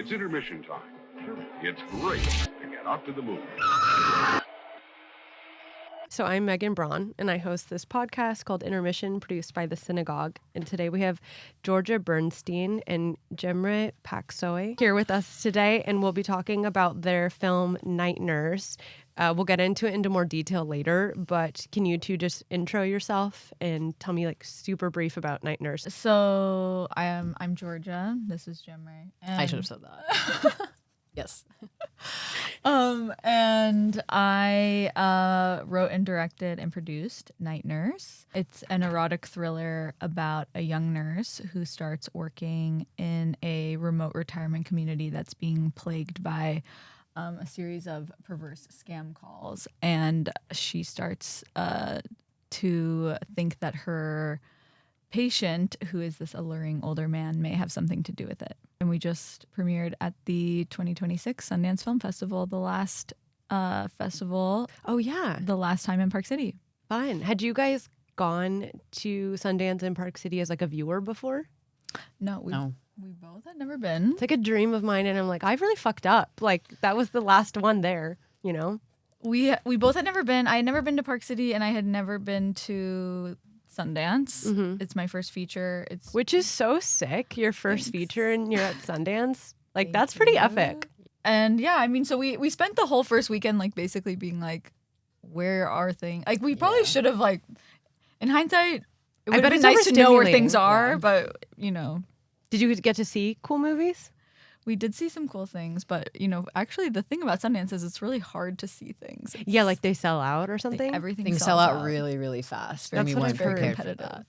It's intermission time. It's great to get out to the movies. So I'm Megan Braun, and I host this podcast called Intermission, produced by The Synagogue. And today we have Georgia Bernstein and Cemre Paksoy here with us today, and we'll be talking about their film Night Nurse. We'll get into it into more detail later, but can you two just intro yourself and tell me like super brief about Night Nurse? So I'm Georgia. This is Cemre. I should have said that. Yes. And I wrote and directed and produced Night Nurse. It's an erotic thriller about a young nurse who starts working in a remote retirement community that's being plagued by a series of perverse scam calls. And she starts to think that her patient, who is this alluring older man, may have something to do with it. And we just premiered at the 2026 Sundance Film Festival, the last festival. Oh, yeah. The last time in Park City. Fun. Had you guys gone to Sundance in Park City as like a viewer before? No. We both had never been. It's like a dream of mine, and I'm like, I've really fucked up. Like, that was the last one there, you know? We both had never been. I had never been to Park City, and I had never been to Sundance. Mm-hmm. It's my first feature. Which is so sick. Your first Thanks. feature and you're at Sundance. Like, Thank that's pretty you. epic. And yeah, I mean, so we spent the whole first weekend like basically being like, where are things? Like we probably should have like, in hindsight, it would have been nice to know where things are, Yeah. but you know. Did you get to see cool movies? We did see some cool things, but you know, actually the thing about Sundance is it's really hard to see things. Yeah, like they sell out or something. Like everything Things sell out really, really fast. That's and we what weren't I've heard. prepared for Competitive. that.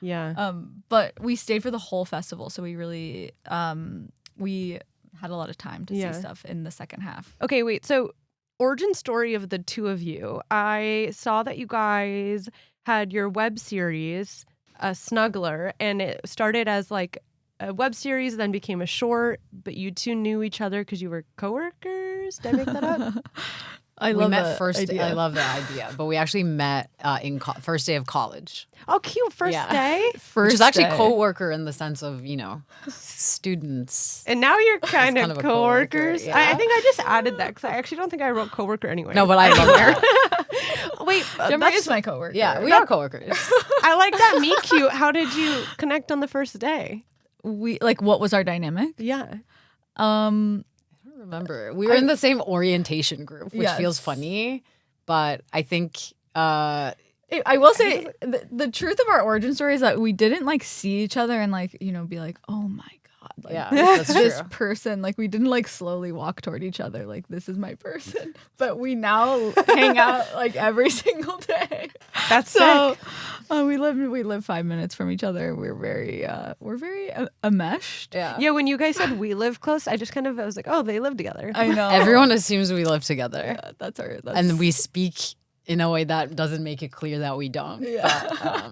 Yeah. But we stayed for the whole festival, so we really we had a lot of time to Yeah. see stuff in the second half. Okay, wait. So, origin story of the two of you. I saw that you guys had your web series, Snuggler, and it started as like a web series, then became a short, but you two knew each other because you were coworkers. Did I make that up? I We love met the first. idea. I love the idea, but we actually met in first day of college, Oh, cute. First Yeah. day. First which is actually day. co-worker in the sense of students. And now you're kind kind of of a coworker, coworkers. yeah. I think I just added that because I actually don't think I wrote coworker anyway. No, but I love that. Wait, Cemre that's- is my coworker. Yeah, we are coworkers. I like that. Me cute. How did you connect on the first day? We like what was our dynamic? Yeah. I don't remember. We were in the same orientation group, which Yes. feels funny, but I think I will say the truth of our origin story is that we didn't like see each other and like, you know, be like, oh my God, like, yeah, that's this true. person, like we didn't like slowly walk toward each other like this is my person, but we now hang out like every single day. That's So sick. we live 5 minutes from each other. We're very enmeshed. Yeah. Yeah, when you guys said we live close, I just kind of I was like, oh, they live together. I know. Everyone assumes we live together, Yeah, that's and we speak in a way that doesn't make it clear that we don't. Yeah.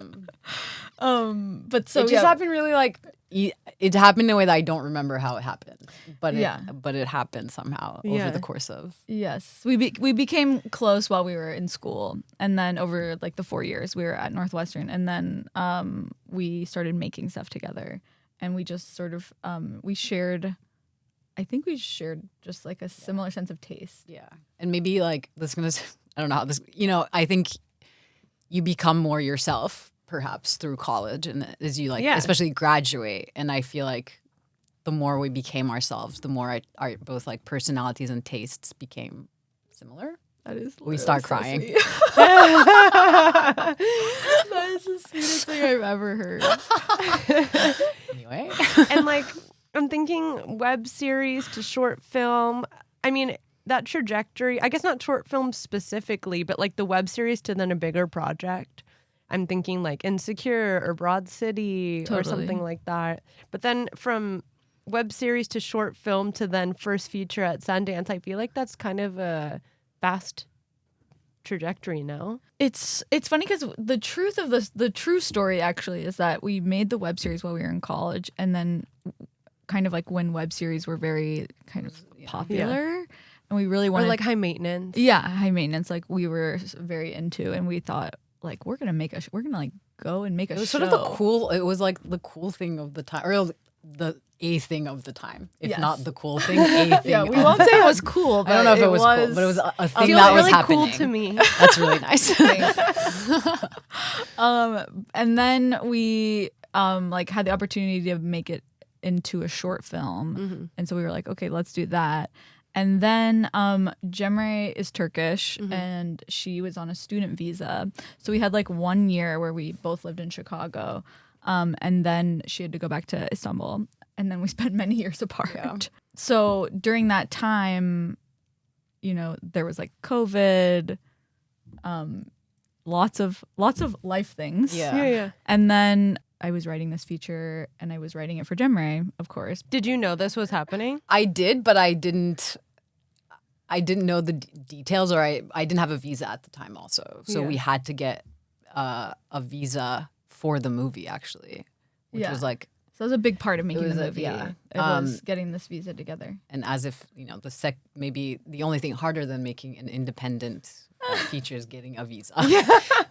But, but so it just yeah, happened really like it happened in a way that I don't remember how it happened, but it happened somehow Yeah. over the course of. yes, we became close while we were in school, and then over like the 4 years we were at Northwestern, and then we started making stuff together, and we just sort of we shared. I think we shared just like a similar sense of taste. Yeah, and maybe like this gonna. I don't know how this. I think you become more yourself perhaps through college, and as you like, Yeah. especially graduate. And I feel like the more we became ourselves, the more our both like personalities and tastes became similar. That is. We start so crying. sweet. That is the sweetest thing I've ever heard. Anyway, And like, I'm thinking web series to short film. I mean, that trajectory, I guess not short film specifically, but like the web series to then a bigger project. I'm thinking like Insecure or Broad City or Totally. something like that. But then from web series to short film to then first feature at Sundance, I feel like that's kind of a fast trajectory now. It's funny because the truth of the true story actually is that we made the web series while we were in college, and then kind of like when web series were very kind of popular, and we really Or wanted like high maintenance. high maintenance, like we were very into, and we thought like we're gonna like go and make a it was show. sort of the cool. It was like the cool thing of the time, or a thing of the time, if Yes. not the cool thing. A thing. Yeah, we of won't the say it time. was cool, but I don't know if it was cool, but it was a thing Feels that was really happening. cool to me. That's really nice. And then we like had the opportunity to make it into a short film, and so we were like, okay, let's do that. And then Cemre is Turkish, and she was on a student visa, so we had like 1 year where we both lived in Chicago, and then she had to go back to Istanbul, and then we spent many years apart. Yeah. So during that time, you know, there was like COVID, lots of life things. Yeah. And then I was writing this feature, and I was writing it for Cemre, of course. Did you know this was happening? I did, but I didn't know the details, or I didn't have a visa at the time also. So Yeah. we had to get a visa for the movie, actually, which Yeah. was like, So it was a big part of making was the a- movie. yeah. It was getting this visa together. and as if, you know, maybe the only thing harder than making an independent feature is getting a visa.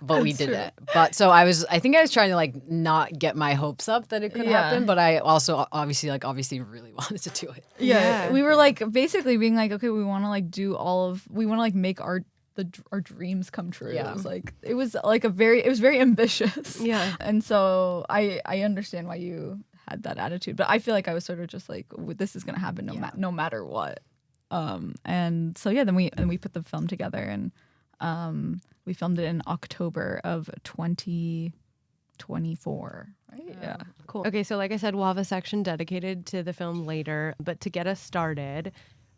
But we did it. But so I think I was trying to like not get my hopes up that it could Yeah. happen, but I also obviously really wanted to do it. Yeah. We were like basically being like, okay, we want to like we want to like make our dreams come true. Yeah. It was very ambitious. Yeah. And so I understand why you had that attitude, but I feel like I was sort of just like, this is gonna happen no matter what. And so yeah, then we put the film together, and we filmed it in October of 2024. Right? Yeah. Cool. Okay, so like I said, we'll have a section dedicated to the film later, but to get us started,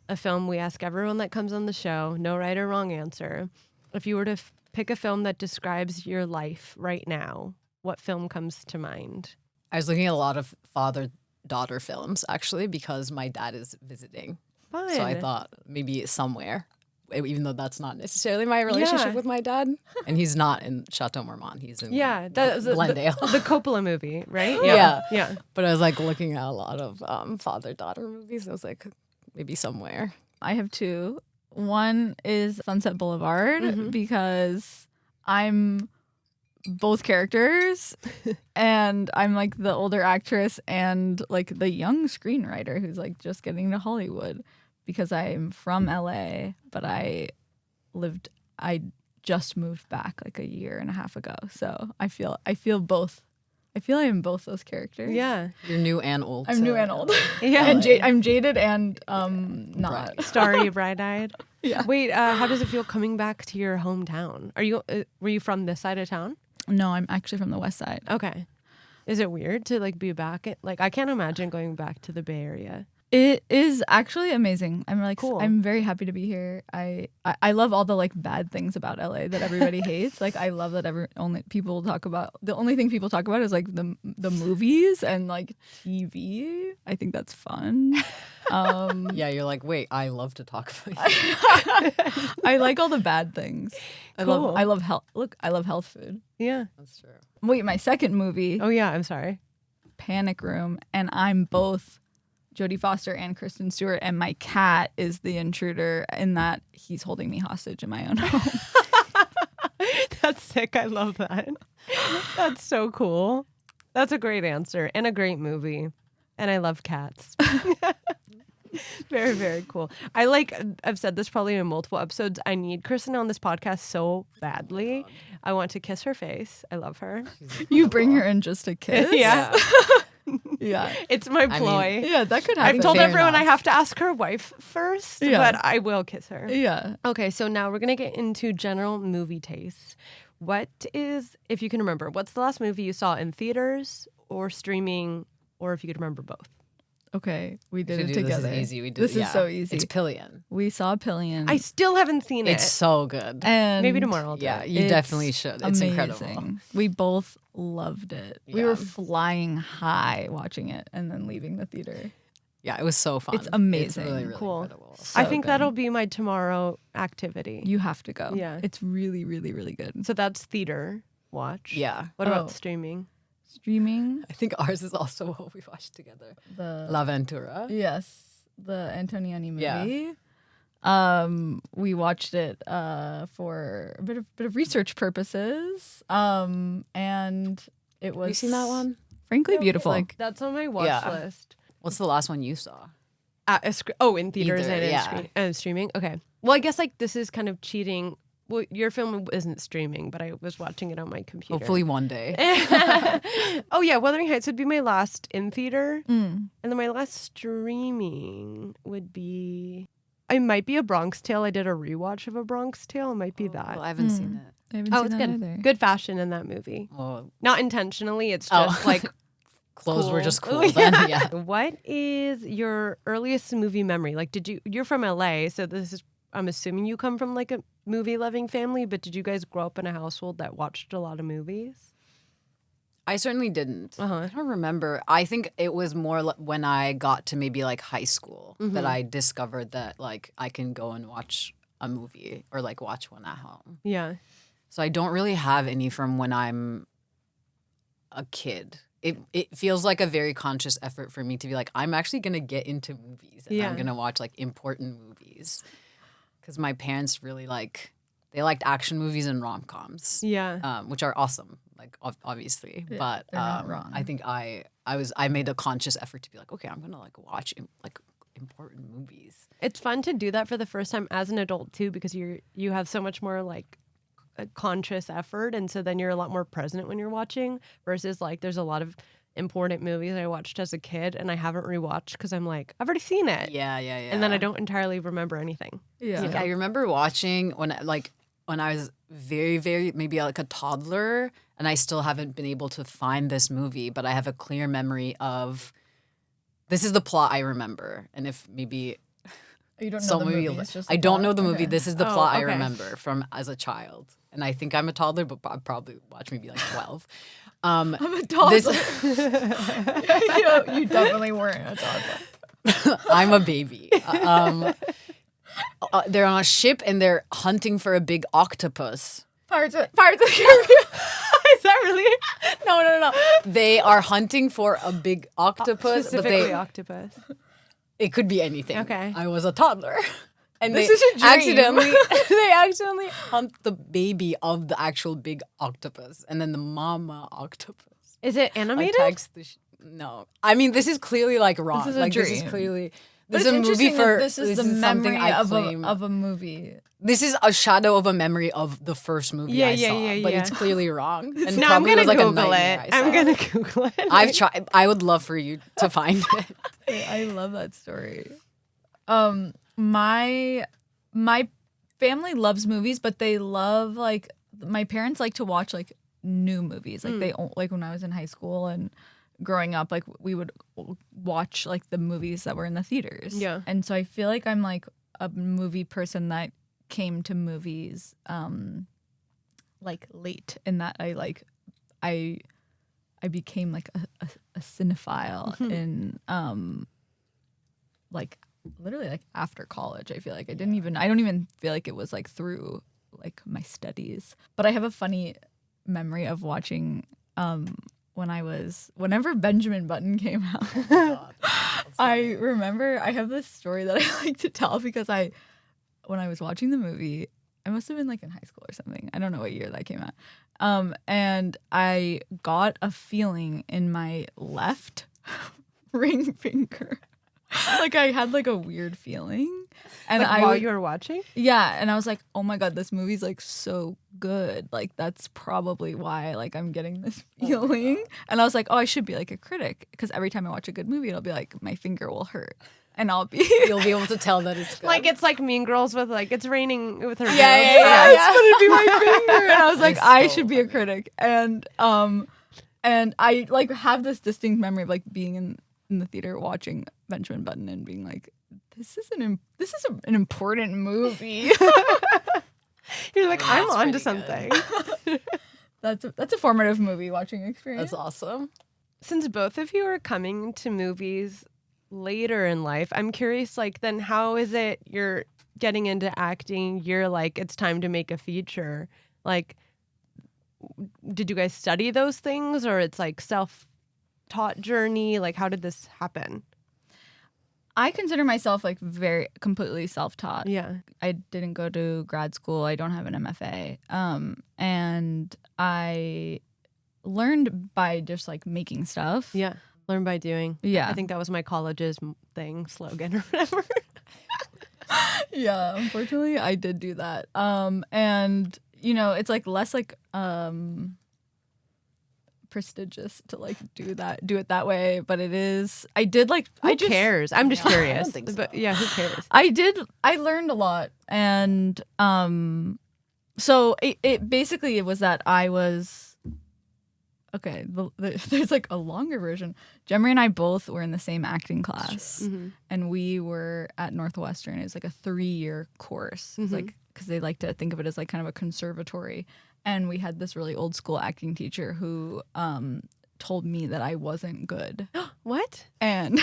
a film we ask everyone that comes on the show, no right or wrong answer. If you were to pick a film that describes your life right now, what film comes to mind? I was looking at a lot of father-daughter films, actually, because my dad is visiting. Fun. So I thought maybe somewhere, even though that's not necessarily my relationship Yeah. with my dad. And he's not in Chateau Marmont. He's in that was Glendale. the Coppola movie, right? Yeah. But I was like looking at a lot of father-daughter movies. I was like, maybe somewhere. I have two. One is Sunset Boulevard because I'm both characters and I'm like the older actress and like the young screenwriter who's like just getting to Hollywood because I'm from LA, but I just moved back like a year and a half ago. So I feel both. I feel I am both those characters. Yeah. You're new and old. I'm new and old. Yeah. And I'm jaded and not. Right. Starry, bright-eyed. Yeah. Wait, how does it feel coming back to your hometown? Were you from this side of town? No, I'm actually from the West Side. Okay. Is it weird to like be back I can't imagine going back to the Bay Area. It is actually amazing. I'm like, Cool. I'm very happy to be here. I love all the like bad things about LA that everybody hates. Like I love that the only thing people talk about is like the movies and like TV. I think that's fun. Yeah, you're like, wait, I love to talk about you. I like all the bad things. Cool. I love health. Look, I love health food. Yeah. That's true. Wait, my second movie, Oh yeah, I'm sorry. Panic Room, and I'm both Jodie Foster and Kristen Stewart, and my cat is the intruder in that he's holding me hostage in my own home. That's sick. I love that. That's so cool. That's a great answer and a great movie. And I love cats. Very, very cool. I've said this probably in multiple episodes. I need Kristen on this podcast so badly. I want to kiss her face. I love her. You bring her in just a kiss? Yeah. Yeah. It's my ploy. Yeah, that could happen. I've told Fair everyone I enough. have to ask her wife first, Yeah. but I will kiss her. Yeah. Okay, so now we're going to get into general movie tastes. If you can remember, what's the last movie you saw in theaters or streaming, or if you could remember both? Okay, we did Should it do- together. This is easy. We did. This yeah. is so easy. It's Pillion. We saw Pillion. I still haven't seen It's it. so good. and Maybe tomorrow I'll do Yeah, it. you It's definitely should. It's amazing. incredible. We both loved it. We Yeah. were flying high watching it and then leaving the theater. Yeah, it was so fun. It's amazing. really, really Cool. incredible. I So think good. that'll be my tomorrow activity. You have to go. Yeah. It's really, really, really good. So that's theater watch. Yeah. What about Oh. streaming? Streaming I think ours is also what we watched together. the La Ventura. yes, the Antonioni Yeah. movie. We watched it for a bit of research purposes. And it was. Have you seen that one? Frankly Beautiful. Like, That's on my watch Yeah. list. what's the last one you saw? In theaters Either, and yeah. streaming. Okay. Well, I guess like this is kind of cheating. Well, your film isn't streaming, but I was watching it on my computer. Hopefully one day. Oh yeah, Wuthering Heights would be my last in theater, Mm. and then my last streaming would be. I might be A Bronx Tale. I did a rewatch of A Bronx Tale. It might be that. Oh, I haven't seen it. I haven't Oh, seen it's that good. either. Good fashion in that movie. Oh, Not intentionally. It's Oh. just like clothes were cool. just cool then. Yeah. What is your earliest movie memory? Like, you're from LA, so I'm assuming you come from like a movie loving family, but did you guys grow up in a household that watched a lot of movies? I certainly didn't. Uh-huh. I don't remember. I think it was more when I got to maybe like high school that I discovered that like I can go and watch a movie or like watch one at home. Yeah. So I don't really have any from when I'm a kid. It feels like a very conscious effort for me to be like, I'm actually going to get into movies and Yeah. I'm going to watch like important movies. Because my parents really they liked action movies and rom-coms. Yeah. Which are awesome, like obviously. Yeah, But they're not wrong. I think I made a conscious effort to be like, okay, I'm going to like watch like important movies. It's fun to do that for the first time as an adult too, because you have so much more like a conscious effort, and so then you're a lot more present when you're watching, versus like there's a lot of important movies I watched as a kid and I haven't rewatched because I'm like, I've already seen it. Yeah. And then I don't entirely remember anything. Yeah. Like, I remember watching when I was very, very maybe like a toddler, and I still haven't been able to find this movie, but I have a clear memory of this is the plot I remember. And if maybe You don't know some the movie, movie. It's just I the don't plot? know the movie. Okay. This is the Oh, plot I okay. remember from as a child. And I think I'm a toddler, but I probably watched maybe like 12. I'm a toddler. This, you definitely weren't a toddler. I'm a baby. They're on a ship and they're hunting for a big octopus. Pirates of the Caribbean. Is that really No. They are hunting for a big octopus, but specifically octopus? it could be anything. Okay. I was a toddler. And This they is a dream. accidentally hunt the baby of the actual big octopus, and then the mama octopus. Is it animated? attacks the no. I mean, this is clearly like wrong. This is a like this is dream. clearly But this it's is a movie interesting for that this is the something memory I of claim. a movie. This is a shadow of a memory of the first movie Yeah, I yeah, saw, yeah, but yeah. it's clearly wrong. And No, I'm probably gonna was like a Google nightmare it. I I'm saw. gonna Google it. I've tried. I would love for you to find it. I love that story. My family loves movies, but they love like my parents like to watch like new movies. Like like when I was in high school and growing up, like we would watch like the movies that were in the theaters. Yeah. And so I feel like I'm like a movie person that came to movies like late, in that I became like a cinephile in like literally like after college. I feel like I don't even feel like it was like through like my studies. But I have a funny memory of watching whenever Benjamin Button came out. I remember I have this story that I like to tell because when I was watching the movie, I must have been like in high school or something. I don't know what year that came out. And I got a feeling in my left ring finger. Like I had like a weird feeling. And Like, while you were watching? yeah, and I was like, "Oh my god, this movie's like so good. Like that's probably why like I'm getting this feeling." And I was like, "Oh, I should be like a critic because every time I watch a good movie, it'll be like my finger will hurt, and I'll be You'll be able to tell that it's good. Like it's like Mean Girls with like it's raining with her. yeah, boobs. it's gonna be my finger." And I was like, It's "I so should be a critic." And I like have this distinct memory of like being in the theater watching Benjamin Button and being like, this is an important movie. You're like, I'm That's onto pretty something. That's a formative movie watching experience. That's awesome. Since both of you are coming to movies later in life, I'm curious, like, then how is it you're getting into acting? You're like, it's time to make a feature. Like, did you guys study those things, or it's like self-taught journey? Like, how did this happen? I consider myself like very completely self-taught. Yeah. I didn't go to grad school. I don't have an MFA. And I learned by just like making stuff. Yeah. Learn by doing. Yeah. I think that was my college's slogan or whatever. Yeah, unfortunately I did do that. And you know, it's like less like prestigious to like do it that way, but it is. I did like Who cares? I'm just I curious. don't think so. But yeah, who cares? I learned a lot, and so it basically it was that I was okay. There's like a longer version. Cemre and I both were in the same acting class, Mm-hmm. and we were at Northwestern. It was like a 3-year course. It's like because they like to think of it as like kind of a conservatory. And we had this really old school acting teacher who told me that I wasn't good. What? And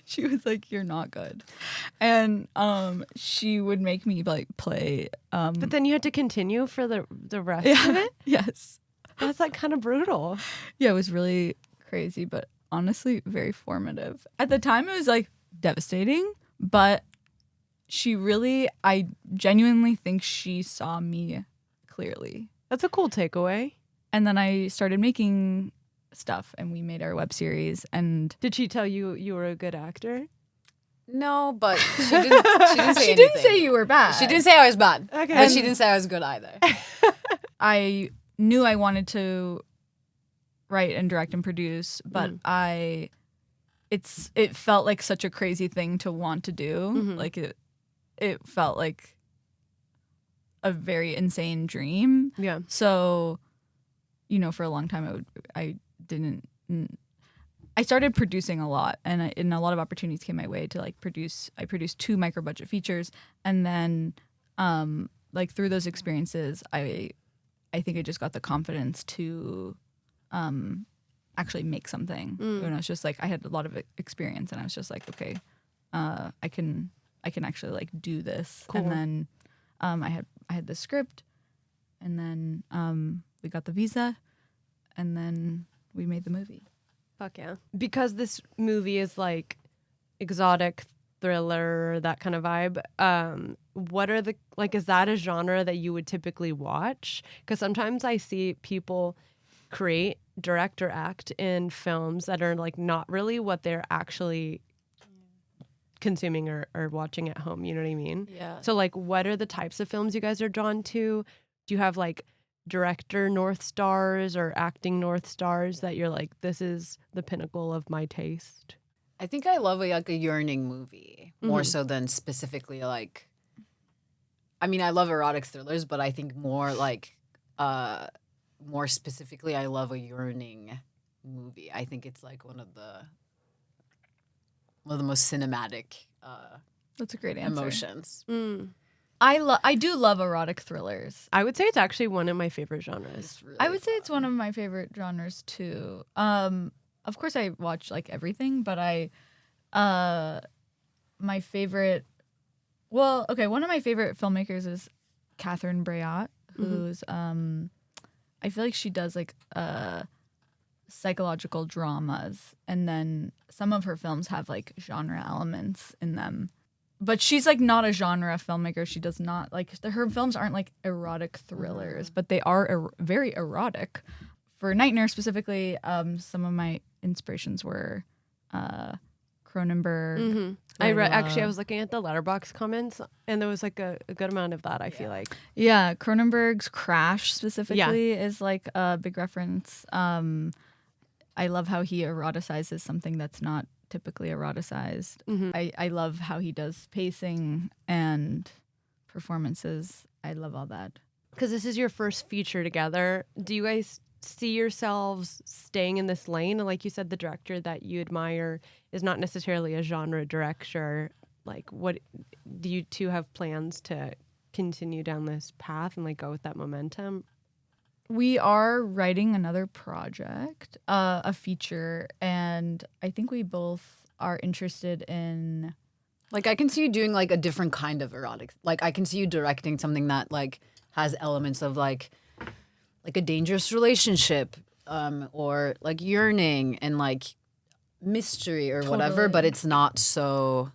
she was like, "You're not good." And she would make me like play. But then you had to continue for the rest of it? Yes. That's like kind of brutal. Yeah, it was really crazy, but honestly, very formative. At the time, it was like devastating, but I genuinely think she saw me clearly. That's a cool takeaway. And then I started making stuff, and we made our web series. And Did she tell you you were a good actor? No, but she didn't say anything. she didn't say you were bad. She didn't say I was bad. Okay. But she didn't say I was good either. I knew I wanted to write and direct and produce, but it felt like such a crazy thing to want to do. Mhm. Like it felt like a very insane dream. Yeah. So, you know, for a long time I started producing a lot, and a lot of opportunities came my way to like produce. I produced 2 micro budget features, and then like through those experiences, I think I just got the confidence to actually make something. And I was just like, I had a lot of experience, and I was just like, okay, I can actually like do this. Cool. And then I had the script, and then we got the visa, and then we made the movie. Fuck yeah. Because this movie is like exotic thriller, that kind of vibe. What are the, like, is that a genre that you would typically watch? Because sometimes I see people create, direct, or act in films that are like not really what they're actually consuming or watching at home. You know what I mean? Yeah. So like, what are the types of films you guys are drawn to? Do you have like director North Stars or acting North Stars that you're like, this is the pinnacle of my taste? I think I love like a yearning movie more so than specifically like. I mean, I love erotic thrillers, but I think more like, more specifically, I love a yearning movie. I think it's like one of the most cinematic That's a great answer. emotions. I do love erotic thrillers. I would say it's actually one of my favorite genres. It's really I would say it's one of my favorite genres too. Of course, I watch like everything, but my favorite. Well, okay, one of my favorite filmmakers is Catherine Breillat, who's I feel like she does like psychological dramas, and then some of her films have like genre elements in them. But she's like not a genre filmmaker. She does not like her films aren't like erotic thrillers, but they are very erotic. For Night Nurse specifically, some of my inspirations were Cronenberg. I was looking at the Letterboxd comments, and there was like a good amount of that. I feel like Yeah, Cronenberg's Crash specifically is like a big reference. I love how he eroticizes something that's not typically eroticized. I love how he does pacing and performances. I love all that. because this is your first feature together. Do you guys see yourselves staying in this lane? And like you said, the director that you admire is not necessarily a genre director. Like, what do you two have plans to continue down this path and like go with that momentum? We are writing another project, a feature, and I think we both are interested in. Like I can see you doing like a different kind of erotic. Like I can see you directing something that like has elements of like a dangerous relationship, or like yearning and like mystery or whatever, but it's not so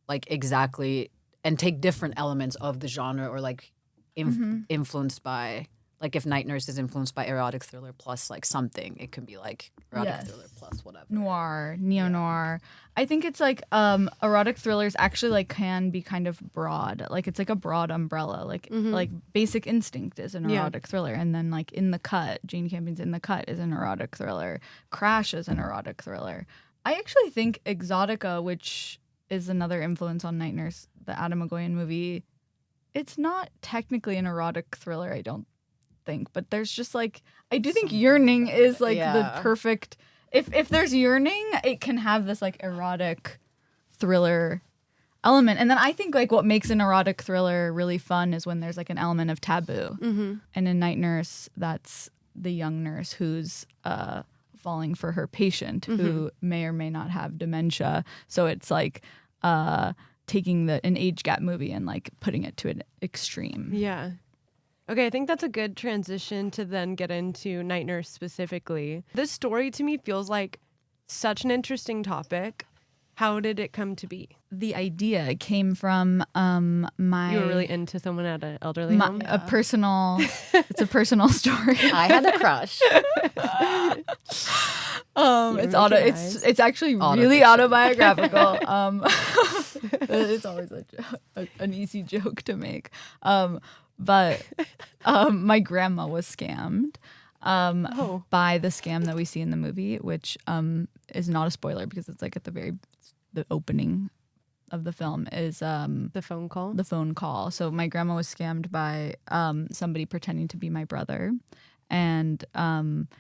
like exactly, and take different elements of the genre or like influenced by like if Night Nurse is influenced by erotic thriller plus like something, it could be like erotic thriller plus whatever. Noir, neo-noir. I think it's like erotic thrillers actually like can be kind of broad. Like it's like a broad umbrella. Like like Basic Instinct is an erotic thriller, and then like In the Cut, Jane Campion's In the Cut is an erotic thriller. Crash is an erotic thriller. I actually think Exotica, which is another influence on Night Nurse, the Adam Agoyan movie, it's not technically an erotic thriller, I don't think, but there's just like, I do think yearning is like the perfect, if there's yearning, it can have this like erotic thriller element. And then I think like what makes an erotic thriller really fun is when there's like an element of taboo. And in Night Nurse, that's the young nurse who's falling for her patient who may or may not have dementia. So it's like taking an age gap movie and like putting it to an extreme. Yeah. Okay, I think that's a good transition to then get into Night Nurse specifically. This story to me feels like such an interesting topic. How did it come to be? The idea came from my... You were really into someone at an elderly home? A personal... It's a personal story. I had a crush. It's actually really autobiographical. It's always an easy joke to make. But my grandma was scammed by the scam that we see in the movie, which is not a spoiler because it's like at the opening of the film is the phone call. The phone call. So my grandma was scammed by somebody pretending to be my brother and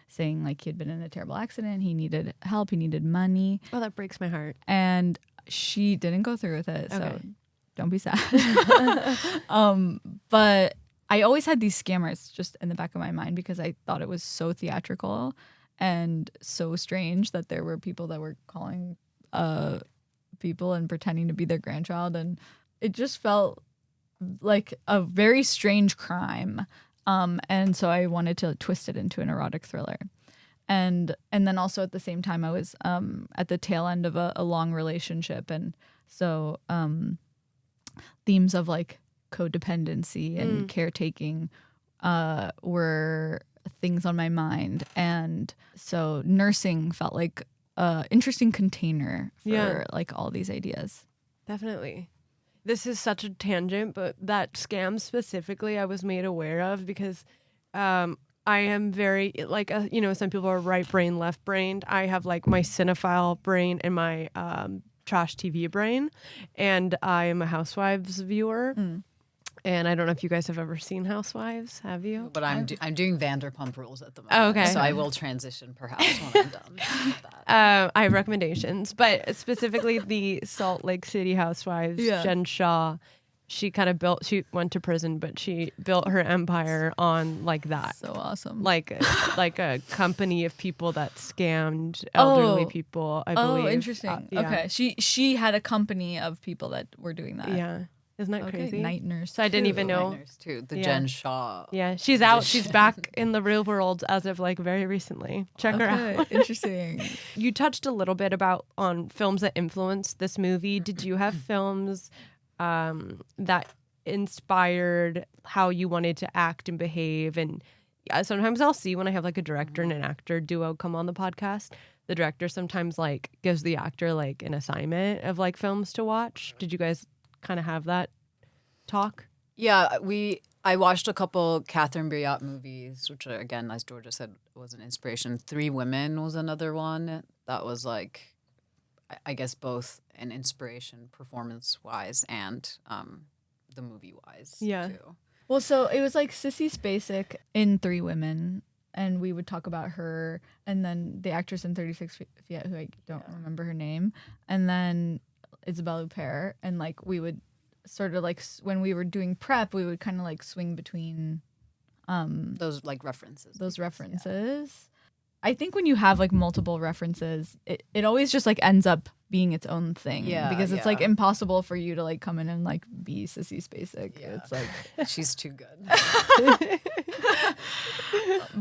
saying like he had been in a terrible accident, he needed help, he needed money. Oh, that breaks my heart. And she didn't go through with it. So don't be sad. But I always had these scammers just in the back of my mind because I thought it was so theatrical and so strange that there were people that were calling people and pretending to be their grandchild. And it just felt like a very strange crime. And so I wanted to twist it into an erotic thriller. And then also at the same time, I was at the tail end of a long relationship. And so themes of like codependency and caretaking were things on my mind. And so nursing felt like an interesting container for like all these ideas. Definitely. This is such a tangent, but that scam specifically I was made aware of because I am very, like, some people are right brain, left brained. I have like my cinephile brain and my trash TV brain, and I am a Housewives viewer. And I don't know if you guys have ever seen Housewives. Have you? But I'm doing Vanderpump Rules at the moment. Oh, okay. So I will transition perhaps when I'm done with that. I have recommendations, but specifically the Salt Lake City Housewives, Jen Shaw. She went to prison, but she built her empire on like that. So awesome. Like a company of people that scammed elderly people, I believe. Oh, interesting. Okay. She had a company of people that were doing that. Yeah. Isn't that crazy? Night Nurse. So I didn't even know. Night Nurse too. The Jen Shaw. Yeah, she's out. She's back in the real world as of like very recently. Check her out. Interesting. You touched a little bit on films that influenced this movie. Did you have films that inspired how you wanted to act and behave? And sometimes I'll see when I have like a director and an actor duo come on the podcast, the director sometimes like gives the actor like an assignment of like films to watch. Did you guys kind of have that talk? Yeah, I watched a couple Catherine Breillat movies, which again, as Georgia said, was an inspiration. 3 Women was another one that was like, I guess both an inspiration performance-wise and the movie-wise too. Well, so it was like Sissy Spacek in 3 Women, and we would talk about her, and then the actress in 36 Feet, who I don't remember her name, and then Isabelle Huppert, and like we would sort of like when we were doing prep, we would kind of like swing between those like references. I think when you have like multiple references, it always just like ends up being its own thing. Yeah, because it's like impossible for you to like come in and like be Sissy Spacek. Yeah. It's like she's too good.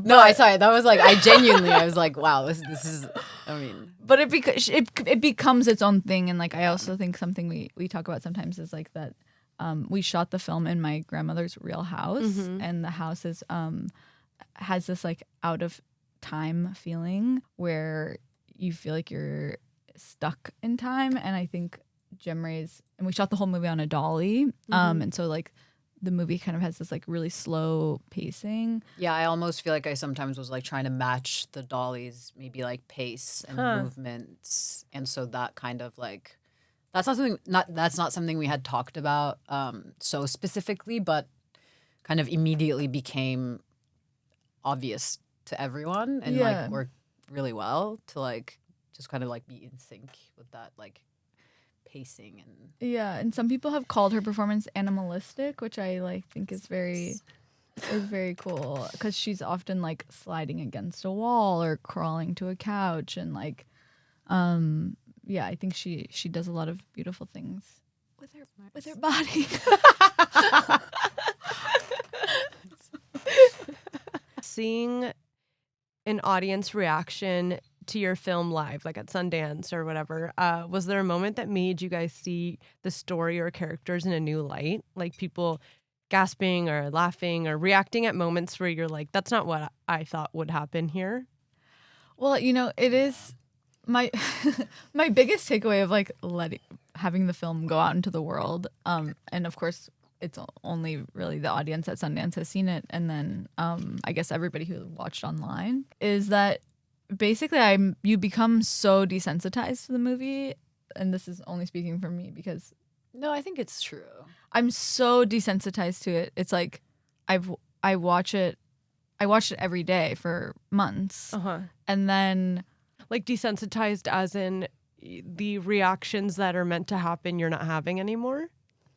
No, I saw it. That was like I was like, wow, this is. I mean, but it becomes its own thing, and like I also think something we talk about sometimes is like that we shot the film in my grandmother's real house, and the house is has this like out of time feeling where you feel like you're stuck in time. And I think Cemre's, and we shot the whole movie on a dolly, and so like the movie kind of has this like really slow pacing. Yeah, I almost feel like I sometimes was like trying to match the dolly's maybe like pace and movements, and so that kind of like that's not something we had talked about so specifically, but kind of immediately became obvious to everyone and like worked really well to like just kind of like be in sync with that like pacing. And some people have called her performance animalistic, which I like think is very cool, because she's often like sliding against a wall or crawling to a couch, and like I think she does a lot of beautiful things with her body. Seeing an audience reaction to your film live, like at Sundance or whatever, was there a moment that made you guys see the story or characters in a new light? Like people gasping or laughing or reacting at moments where you're like, that's not what I thought would happen here? Well, it is my my biggest takeaway of like having the film go out into the world. And of course, it's only really the audience at Sundance has seen it, and then I guess everybody who watched online, is that basically you become so desensitized to the movie, and this is only speaking for me because no, I think it's true. I'm so desensitized to it. It's like I watched it every day for months, and then like desensitized as in the reactions that are meant to happen you're not having anymore.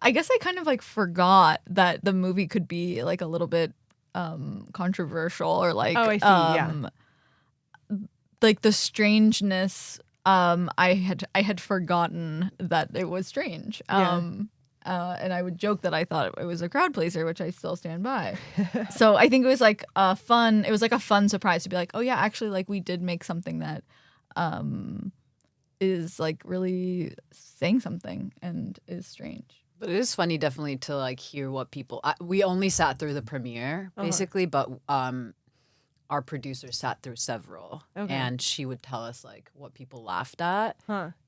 I guess I kind of like forgot that the movie could be like a little bit controversial, or like I see, like the strangeness. I had forgotten that it was strange. And I would joke that I thought it was a crowd pleaser, which I still stand by. So I think it was like a fun surprise to be like, oh yeah, actually like we did make something that is like really saying something and is strange. But it is funny, definitely, to like hear what people. We only sat through the premiere, basically, but our producer sat through several, and she would tell us like what people laughed at.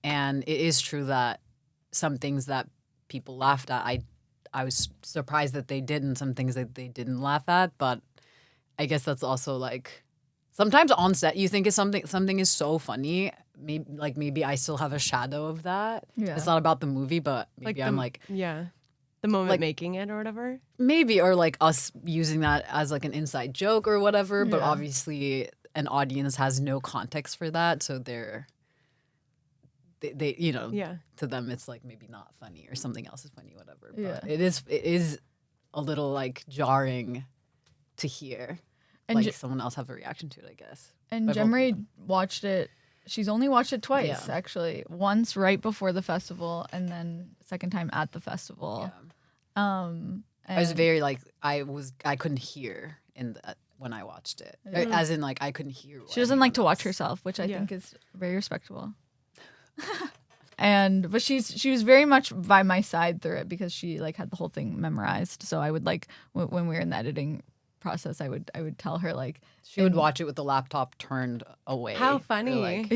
And it is true that some things that people laughed at, I was surprised that they did, and some things that they didn't laugh at. But I guess that's also like sometimes on set you think something is so funny. Maybe I still have a shadow of that. Yeah. It's not about the movie, but maybe I'm like the moment like, making it or whatever. Maybe, or like us using that as like an inside joke or whatever. But obviously an audience has no context for that, so they to them it's like maybe not funny or something else is funny, whatever. But it is a little like jarring to hear and like someone else have a reaction to it, I guess. And Cemre watched it. She's only watched it twice, actually. Once right before the festival, and then second time at the festival. Yeah. I was very like I couldn't hear when I watched it, as in like I couldn't hear. She doesn't like to watch herself, which I think is very respectable. But she was very much by my side through it because she like had the whole thing memorized. So I would like when we were in the editing process, I would tell her like she would watch it with the laptop turned away. How funny.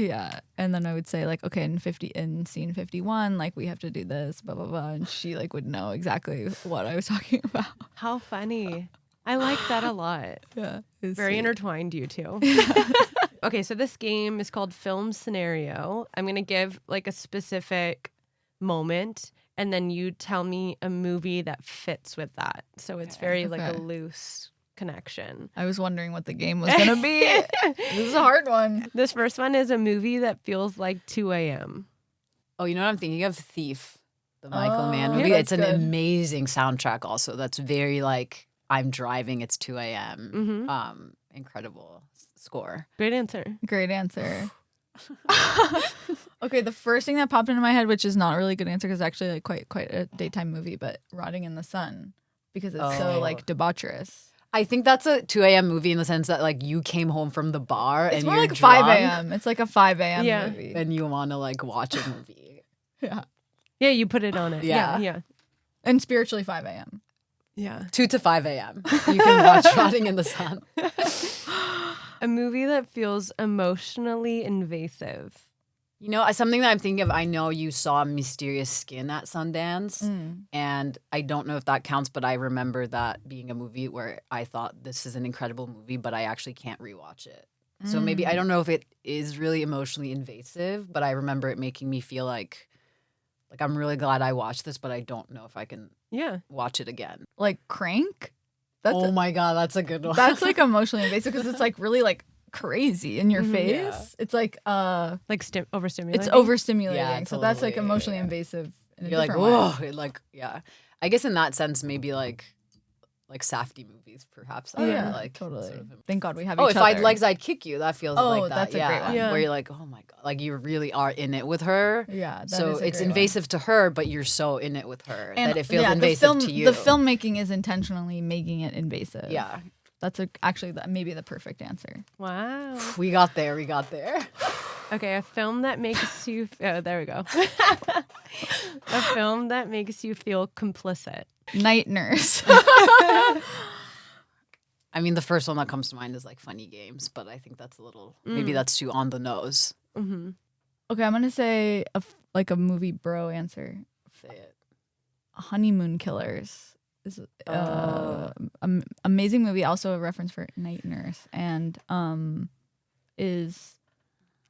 And then I would say like, okay, in scene 51, like we have to do this, blah blah blah, and she like would know exactly what I was talking about. How funny. I like that a lot. Yeah. Very intertwined, you two. Okay, so this game is called Film Scenario. I'm going to give like a specific moment, and then you tell me a movie that fits with that. So it's very like a loose connection. I was wondering what the game was going to be. This is a hard one. This first one is a movie that feels like 2 a.m. Oh, you know what I'm thinking of? Thief, the Michael Mann movie. It's an amazing soundtrack also. That's very like, I'm driving, it's 2 a.m. Incredible score. Great answer. Great answer. Okay, the first thing that popped into my head, which is not really a good answer because it's actually like quite a daytime movie, but Rotting in the Sun, because it's so like debaucherous. I think that's a 2 a.m. movie in the sense that like you came home from the bar and you're like drunk, 5 a.m. It's like a 5 a.m. movie. And you want to like watch a movie. Yeah, you put it on it. Yeah. And spiritually 5 a.m. Yeah. 2 to 5 a.m. You can watch Rotting in the Sun. A movie that feels emotionally invasive. You know, something that I'm thinking of, I know you saw Mysterious Skin at Sundance, and I don't know if that counts, but I remember that being a movie where I thought this is an incredible movie, but I actually can't rewatch it. So maybe, I don't know if it is really emotionally invasive, but I remember it making me feel like I'm really glad I watched this, but I don't know if I can watch it again. Like Crank? Oh my God, that's a good one. That's like emotionally invasive because it's like really like crazy in your face. Yeah. It's like Overstimulating. it's overstimulating. Yeah, So that's like totally. emotionally invasive in a You're like, different way. whoa, it like, yeah. I guess in that sense, maybe like Safdie movies, perhaps. Oh yeah, like totally. sort of- Thank God we have Oh, each if other. I had legs, I'd kick you. That feels Oh, like that. that's a great one. Yeah. Where you're like, oh my God, like you really are in it with her. Yeah, that So is a it's great one. invasive to her, but you're so in it with her And that it feels yeah, invasive to you. The filmmaking is intentionally making it invasive. Yeah. That's actually maybe the perfect answer. Wow. We got there. Okay, a film that makes you. Oh, there we go. A film that makes you feel complicit. Night Nurse. I mean, the first one that comes to mind is like Funny Games, but I think that's a little, maybe that's too on the nose. Mm-hmm. Okay, I'm gonna say a movie bro answer. Say it. Honeymoon Killers is amazing movie. Also a reference for Night Nurse, and is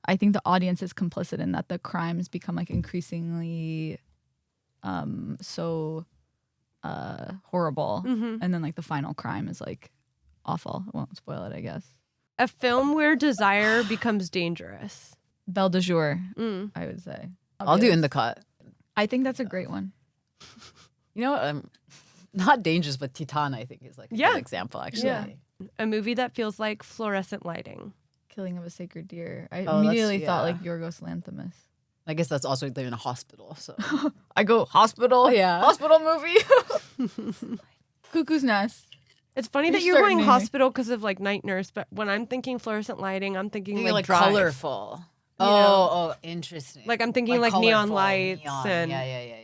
I think the audience is complicit in that the crimes become like increasingly so horrible, and then like the final crime is like awful. I won't spoil it, I guess. A film where desire becomes dangerous. Belle de Jour, I would say. I'll do In the Cut. I think that's a great one. You know what? Not dangerous, but Titan, I think, is like a good example, actually. Yeah. A movie that feels like fluorescent lighting. Killing of a Sacred Deer. I Oh, immediately that's- thought yeah. like Yorgos Lanthimos. I guess that's also they're in a hospital, so. I go hospital. Yeah. Hospital movie. Cuckoo's Nest. It's funny that You're you're going starting me. hospital because of like Night Nurse, but when I'm thinking fluorescent lighting, I'm thinking like Drive. colorful. You know? Oh, interesting. Like I'm thinking like neon colorful, lights neon. and Yeah.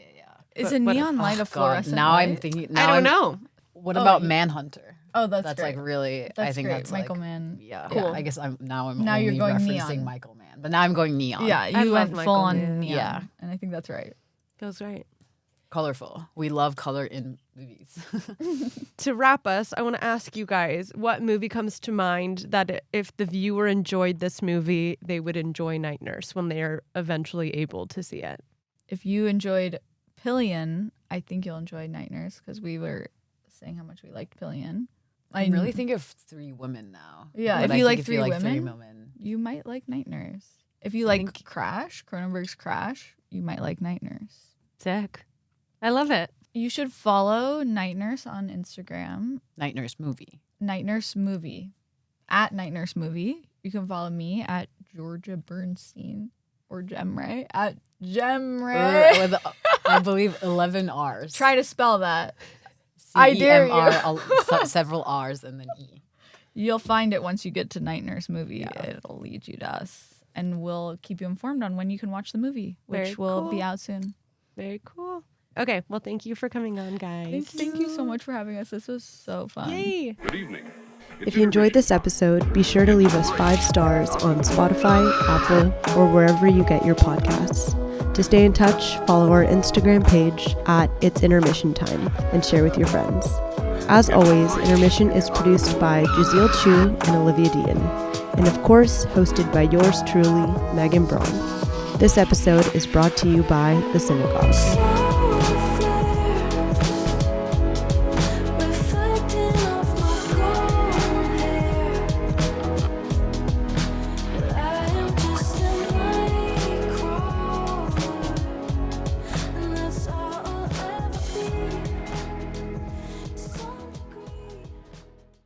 Is But a what- neon light a God, fluorescent now light? I'm thinking. I don't know. What Oh, about you- Manhunter? Oh, that's Like great. really. I That's think great. that's Michael like, Mann. Yeah. Cool. I guess I'm Now only you're going referencing neon. Michael Mann, but now I'm going neon. Yeah, I you love went Michael full on Mann. neon. Yeah. And I think that's right. Feels right. Colorful. We love color in movies. To wrap us, I want to ask you guys, what movie comes to mind that if the viewer enjoyed this movie, they would enjoy Night Nurse when they are eventually able to see it? If you enjoyed Pillion, I think you'll enjoy Night Nurse because we were saying how much we liked Pillion. I really think of Three Women now. Yeah, But if I you think like Three Women, Women, you might like Night Nurse. If you I like think- Crash, Cronenberg's Crash, you might like Night Nurse. Sick. I love it. You should follow Night Nurse on Instagram. Night Nurse movie. Night Nurse Movie. At Night Nurse Movie. You can follow me at Georgia Bernstein or Cemre at Cemre. With, I believe 11 R's. Try to spell that. I dare you. CEMR, several R's and then E. You'll find it once you get to Night Nurse Movie. It'll lead you to us. And we'll keep you informed on when you can watch the movie, which Very will be cool. out soon. Very cool. Okay, well, thank you for coming on, guys. Thank you so much for having us. This was so fun. Yay. Good evening. If you enjoyed this episode, be sure to leave us 5 stars on Spotify, Apple, or wherever you get your podcasts. To stay in touch, follow our Instagram page at It's Intermission Time and share with your friends. As always, Intermission is produced by Jazeel Chu and Olivia Dean, and of course, hosted by yours truly, Megan Braun. This episode is brought to you by The Synagogue.